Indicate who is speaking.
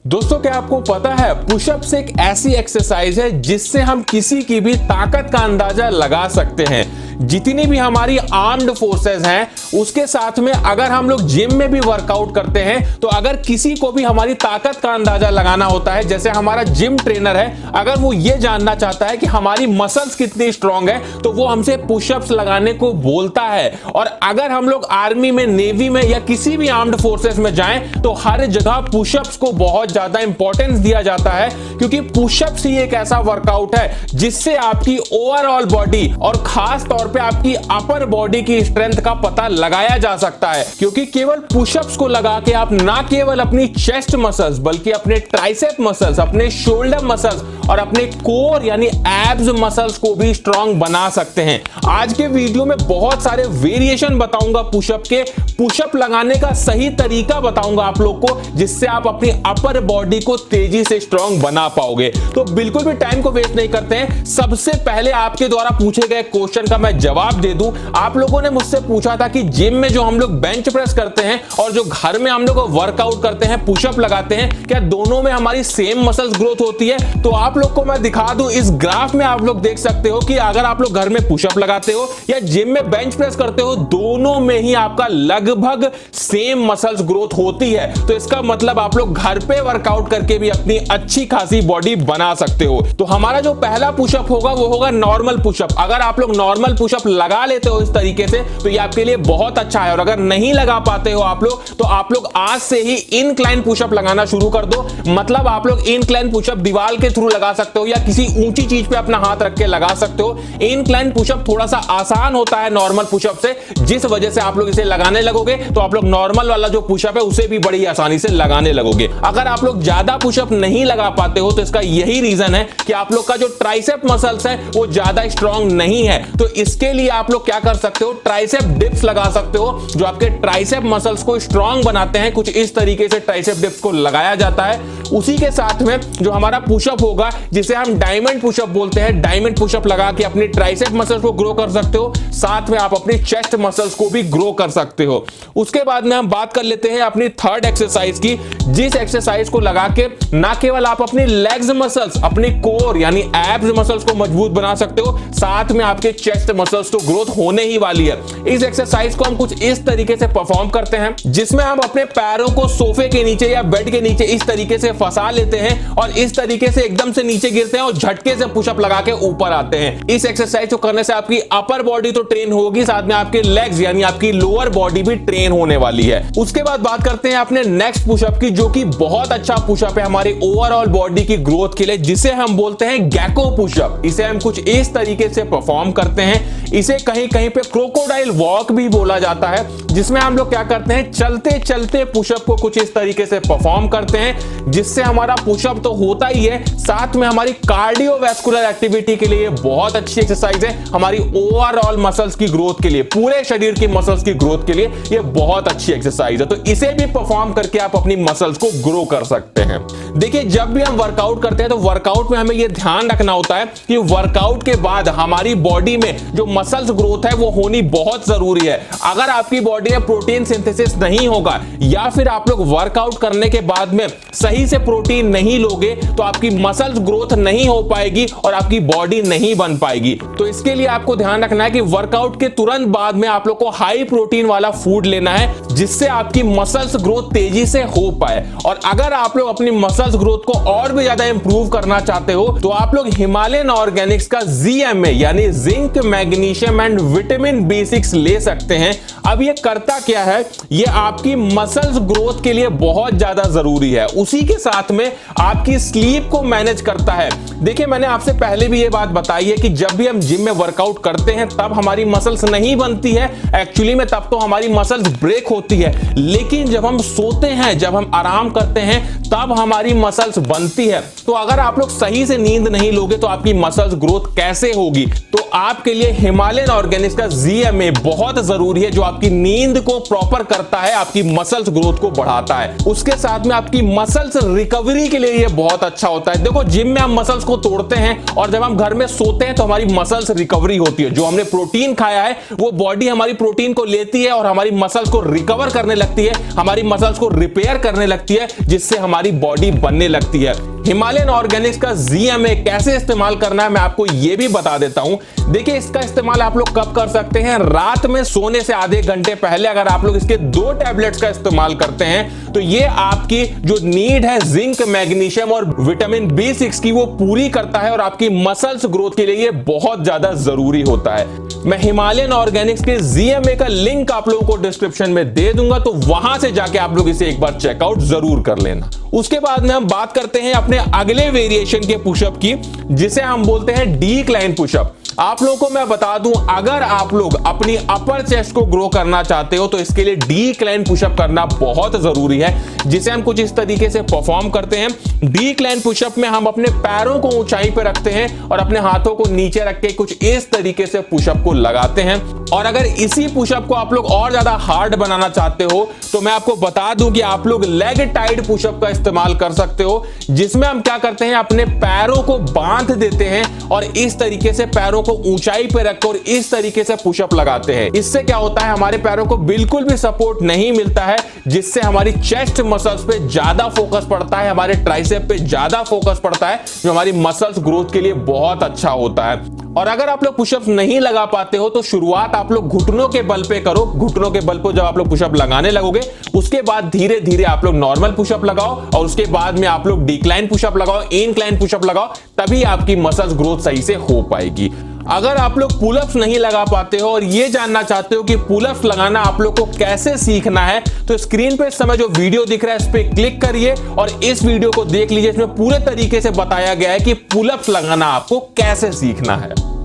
Speaker 1: दोस्तों क्या आपको पता है पुशअप्स एक ऐसी एक्सरसाइज है जिससे हम किसी की भी ताकत का अंदाजा लगा सकते हैं। जितनी भी हमारी आर्म्ड फोर्सेस हैं उसके साथ में अगर हम लोग जिम में भी वर्कआउट करते हैं तो अगर किसी को भी हमारी ताकत का अंदाजा लगाना होता है, जैसे हमारा जिम ट्रेनर है, अगर वो ये जानना चाहता है कि हमारी मसल्स कितनी स्ट्रांग है तो वो हमसे पुशअप्स लगाने को बोलता है। और अगर हम लोग आर्मी में, नेवी में या किसी भी आर्म्ड फोर्सेस में जाएं तो हर जगह पुशअप्स को बहुत ज्यादा इंपॉर्टेंस दिया जाता है, क्योंकि पुशअप्स ही एक ऐसा वर्कआउट है जिससे आपकी ओवरऑल बॉडी और खास तौर पे आपकी अपर बॉडी की स्ट्रेंथ का पता लगाया जा सकता है। क्योंकि केवल पुशअप्स को लगा के आप ना केवल अपनी चेस्ट मसल्स बल्कि अपने ट्राइसेप मसल्स, अपने शोल्डर मसल्स और अपने कोर यानी एब्स मसल्स को भी स्ट्रांग बना सकते हैं। आज के वीडियो में बहुत सारे वेरिएशन बताऊंगा पुशअप के, पुशअप लगाने का सही तरीका बताऊंगा आप लोग को, जिससे आप अपनी अपर बॉडी को तेजी से स्ट्रांग बना पाओगे। तो बिल्कुल भी टाइम को वेस्ट नहीं करते हैं, सबसे पहले आपके द्वारा पूछे गए क्वेश्चन का मैं जवाब दे दूं। आप लोगों ने मुझसे पूछा था कि जिम में जो हम लोग बेंच प्रेस करते हैं और जो घर में हम लोग वर्कआउट करते हैं, पुशअप लगाते हैं, क्या दोनों में हमारी सेम मसल्स ग्रोथ होती है? तो आप लोग को मैं दिखा दूं, इस ग्राफ में आप लोग देख सकते हो कि अगर आप लोग घर में पुशअप लगाते हो या जिम में बेंच प्रेस करते हो, दोनों में ही आपका लगभग सेम मसल्स ग्रोथ होती है। तो इसका मतलब आप लोग घर पे वर्कआउट करके भी अपनी अच्छी खासी बॉडी बना सकते हो। तो हमारा जो पहला पुशअप होगा वो होगा नॉर्मल पुशअप। अगर आप लोग नॉर्मल पुशअप लगा लेते हो इस तरीके से तो ये आपके लिए बहुत अच्छा है, और अगर नहीं लगा पाते हो आप लोग तो आप लोग आज से ही इनक्लाइन पुशअप लगाना शुरू कर दो। मतलब आप लोग इनक्लाइन पुशअप दीवार के थ्रू लगा सकते हो या किसी ऊंची चीज पे अपना हाथ रख के लगा सकते हो। इनक्लाइन पुशअप थोड़ा सा आसान होता है नॉर्मल पुशअप से, जिस वजह से आप लोग इसे लगाने लगोगे तो आप लोग नॉर्मल वाला जो पुशअप है उसे भी बड़ी आसानी से लगाने लगोगे। अगर आप लोग ज्यादा पुशअप नहीं लगा पाते हो तो इसका यही रीजन है कि आप लोग का जो ट्राइसेप मसल्स है वो ज्यादा स्ट्रांग नहीं है। तो इसके लिए आप लोग क्या कर सकते हो, ट्राइसेप डिप्स लगा सकते हो जो आपके ट्राइसेप मसल्स को स्ट्रांग बनाते हैं। कुछ इस तरीके से ट्राइसेप डिप्स को लगाया जाता है। उसी के साथ में जो हमारा पुशअप होगा जिसे हम डायमंड पुशअप बोलते हैं, डायमंड पुशअप लगा के अपनी ट्राइसेप मसल्स को ग्रो कर सकते हो, साथ में आप अपनी चेस्ट मसल्स को भी ग्रो कर सकते हो। उसके बाद में हम बात कर लेते हैं अपनी थर्ड एक्सरसाइज की, जिस एक्सरसाइज को लगा के ना केवल आप अपनी लेग्स मसल्स, अपनी कोर यानी एब्स मसल्स को मजबूत बना सकते हो, साथ में आपके चेस्ट मसल्स तो ग्रोथ होने ही वाली है। इस एक्सरसाइज को हम कुछ इस तरीके से परफॉर्म करते हैं जिसमें हम अपने पैरों को सोफे के नीचे या बेड के नीचे इस तरीके से फंसा लेते हैं और इस तरीके से एकदम से नीचे गिरते हैं और झटके से पुशअप लगा के ऊपर आते हैं। इस एक्सरसाइज को करने से आपकी अपर बॉडी तो ट्रेन होगी, साथ में आपके लेग्स यानी आपकी लोअर बॉडी भी ट्रेन होने वाली है। उसके बाद बात करते हैं अपने नेक्स्ट पुशअप की, जो कि बहुत अच्छा पुशअप है हमारी ओवरऑल बॉडी की ग्रोथ के लिए, जिसे हम बोलते हैं गेको पुशअप। इसे हम कुछ इस तरीके से परफॉर्म करते हैं। इसे कहीं कहीं पे क्रोकोडाइल वॉक भी बोला जाता है, जिसमें हम लोग क्या करते हैं, चलते चलते पुशअप को कुछ इस तरीके से परफॉर्म करते हैं, जिससे हमारा पुशअप तो होता ही है, साथ में हमारी कार्डियोवैस्कुलर एक्टिविटी के लिए बहुत अच्छी एक्सरसाइज है। हमारी ओवरऑल मसल्स की ग्रोथ के लिए, पूरे शरीर की मसल्स की ग्रोथ के लिए ये बहुत अच्छी एक्सरसाइज है। तो इसे भी परफॉर्म करके आप अपनी मसल्स को ग्रो कर सकते हैं। देखिए, जब भी हम वर्कआउट करते हैं तो वर्कआउट में हमें यह ध्यान रखना होता है कि वर्कआउट के बाद हमारी बॉडी में जो मसल्स ग्रोथ है वो होनी बहुत जरूरी है। अगर आपकी बॉडी में प्रोटीन सिंथेसिस नहीं होगा या फिर आप लोग वर्कआउट करने के बाद में सही से प्रोटीन नहीं लोगे तो आपकी मसल्स ग्रोथ नहीं हो पाएगी और आपकी बॉडी नहीं बन पाएगी। तो इसके लिए आपको ध्यान रखना है कि वर्कआउट के तुरंत बाद में आप लोग को हाई प्रोटीन वाला फूड लेना है, जिससे आपकी मसल्स ग्रोथ तेजी से हो पाए। और अगर आप लोग अपनी मसल्स ग्रोथ को और भी ज्यादा इंप्रूव करना चाहते हो तो आप लोग हिमालयन ऑर्गेनिक्स का ZMA यानी zinc, magnesium and vitamin B6 ले सकते हैं। अब ये करता क्या है, ये आपकी मसल्स ग्रोथ के लिए बहुत ज्यादा जरूरी है। उसी के साथ में आपकी स्लीप को मैनेज करता है। देखिए, मैंने आपसे पहले भी ये बात बताई है कि जब भी हम जिम में वर्कआउट करते हैं तब हमारी मसल्स नहीं बनती है, एक्चुअली में तब तो हमारी मसल्स ब्रेक होती है। लेकिन जब हम सोते हैं, जब हम आराम करते हैं, तब हमारी मसल्स बनती है। तो अगर आप लोग सही से नींद नहीं लोगे तो आपकी मसल्स ग्रोथ कैसे होगी? तो आपके लिए हिमालयन ऑर्गेनिक्स का ZMA बहुत जरूरी है, जो आपकी नींद को प्रॉपर करता है, आपकी मसल्स ग्रोथ को बढ़ाता है। उसके साथ में आपकी मसल्स रिकवरी के लिए ये बहुत अच्छा होता है। देखो जिम में हम मसल्स को तोड़ते हैं और जब हम घर में सोते हैं तो हमारी मसल्स रिकवरी होती है। जो हमने प्रोटीन खाया है वो बॉडी हमारी प्रोटीन को लेती है और हमारी मसल्स को रिकवर करने लगती है, हमारी मसल्स को रिपेयर करने लगती है, जिससे हमारी बॉडी बनने लगती है। हिमालयन ऑर्गेनिक्स का ZMA कैसे इस्तेमाल करना है मैं आपको यह भी बता देता हूं। देखिए इसका इस्तेमाल आप लोग कब कर सकते हैं, रात में सोने से आधे घंटे पहले अगर आप लोग इसके 2 टैबलेट्स का इस्तेमाल करते हैं तो ये आपकी जो नीड है जिंक, मैग्नीशियम और विटामिन B6 की वो पूरी करता है और आपकी मसल्स ग्रोथ के लिए ये बहुत ज्यादा जरूरी होता है। मैं हिमालयन ऑर्गेनिक्स के ZMA का लिंक आप लोगों को डिस्क्रिप्शन में दे दूंगा, तो वहां से जाके आप लोग इसे एक बार चेकआउट जरूर कर लेना। उसके बाद में हम बात करते हैं अपने अगले वेरिएशन के पुशअप की, जिसे हम बोलते हैं डिक्लाइन पुशअप। आप लोगों को मैं बता दूं, अगर आप लोग अपनी अपर चेस्ट को ग्रो करना चाहते हो तो इसके लिए डिक्लाइन पुशअप करना बहुत जरूरी है, जिसे हम कुछ इस तरीके से परफॉर्म करते हैं। डिक्लाइन पुशअप में हम अपने पैरों को ऊंचाई पे रखते हैं और अपने हाथों को नीचे रख के कुछ इस तरीके से पुशअप को लगाते हैं। और अगर इसी पुशअप को आप लोग और ज्यादा हार्ड बनाना चाहते हो तो मैं आपको बता दूं कि आप लोग लेग टाइड पुशअप का इस्तेमाल कर सकते हो, जिसमें हम क्या करते हैं, अपने पैरों को बांध देते हैं और इस तरीके से पैरों को ऊंचाई पे रखकर इस तरीके से पुशअप लगाते हैं। इससे क्या होता है, हमारे पैरों को बिल्कुल भी सपोर्ट नहीं मिलता है, जिससे हमारी चेस्ट मसल्स पे ज्यादा फोकस पड़ता है, हमारे ट्राइसेप पे ज्यादा फोकस पड़ता है, जो हमारी मसल्स ग्रोथ के लिए बहुत अच्छा होता है। और अगर आप लोग पुशअप्स नहीं लगा पाते हो तो शुरुआत आप लोग घुटनों के बल पे करो। घुटनों के बल पे जब आप लोग पुशअप लगाने लगोगे उसके बाद धीरे धीरे आप लोग नॉर्मल पुशअप लगाओ और उसके बाद में आप लोग डिक्लाइन पुशअप लगाओ, इंक्लाइन पुशअप लगाओ, तभी आपकी मसल्स ग्रोथ सही से हो पाएगी। अगर आप लोग पुलअप्स नहीं लगा पाते हो और ये जानना चाहते हो कि पुलअप्स लगाना आप लोग को कैसे सीखना है, तो स्क्रीन पे इस समय जो वीडियो दिख रहा है इस पे क्लिक करिए और इस वीडियो को देख लीजिए। इसमें पूरे तरीके से बताया गया है कि पुलअप्स लगाना आपको कैसे सीखना है।